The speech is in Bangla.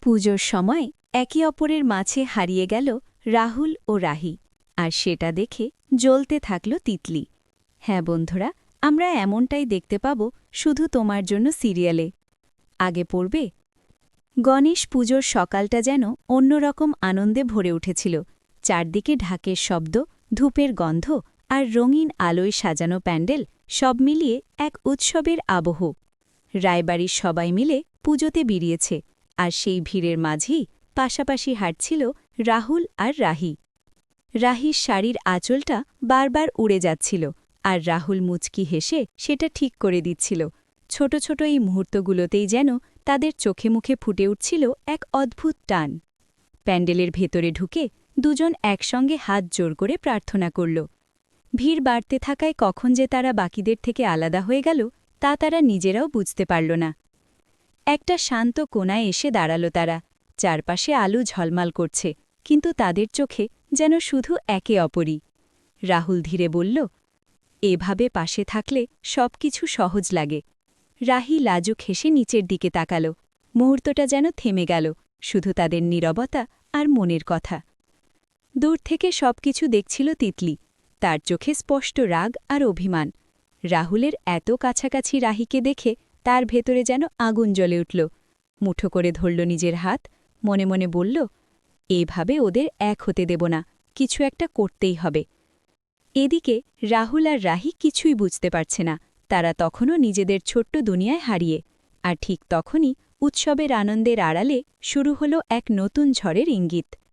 পুজোর সময় একে অপরের মাঝে হারিয়ে গেল রাহুল ও রাহি, আর সেটা দেখে জ্বলতে থাকল তিতলি। হ্যাঁ বন্ধুরা, আমরা এমনটাই দেখতে পাব শুধু তোমার জন্য সিরিয়ালে। আগে পড়বে। গণেশ পুজোর সকালটা যেন অন্যরকম আনন্দে ভরে উঠেছিল। চারদিকে ঢাকের শব্দ, ধূপের গন্ধ আর রঙিন আলোয় সাজানো প্যান্ডেল, সব মিলিয়ে এক উৎসবের আবহ। রায়বাড়ির সবাই মিলে পুজোতে বেরিয়েছে, আর সেই ভিড়ের মাঝেই পাশাপাশি হাঁটছিল রাহুল আর রাহি। রাহির শাড়ির আঁচলটা বারবার উড়ে যাচ্ছিল, আর রাহুল মুচকি হেসে সেটা ঠিক করে দিচ্ছিল। ছোট ছোট এই মুহূর্তগুলোতেই যেন তাদের চোখে মুখে ফুটে উঠছিল এক অদ্ভুত টান। প্যান্ডেলের ভেতরে ঢুকে দুজন একসঙ্গে হাত জোর করে প্রার্থনা করল। ভিড় বাড়তে থাকায় কখন যে তারা বাকিদের থেকে আলাদা হয়ে গেল তা তারা নিজেরাও বুঝতে পারল না। একটা শান্ত কোণায় এসে দাঁড়াল তারা। চারপাশে আলো ঝলমাল করছে, কিন্তু তাদের চোখে যেন শুধু একে অপরই। রাহুল ধীরে বলল, এভাবে পাশে থাকলে সবকিছু সহজ লাগে। রাহি লাজুক হেসে নিচের দিকে তাকাল। মুহূর্তটা যেন থেমে গেল, শুধু তাদের নীরবতা আর মনের কথা। দূর থেকে সবকিছু দেখছিল তিতলি, তার চোখে স্পষ্ট রাগ আর অভিমান। রাহুলের এত কাছাকাছি রাহিকে দেখে তার ভেতরে যেন আগুন জ্বলে উঠল। মুঠো করে ধরল নিজের হাত, মনে মনে বলল, এভাবে ওদের এক হতে দেব না, কিছু একটা করতেই হবে। এদিকে রাহুল আর রাহি কিছুই বুঝতে পারছে না, তারা তখনও নিজেদের ছোট্ট দুনিয়ায় হারিয়ে। আর ঠিক তখনই উৎসবের আনন্দের আড়ালে শুরু হলো এক নতুন ঝড়ের ইঙ্গিত।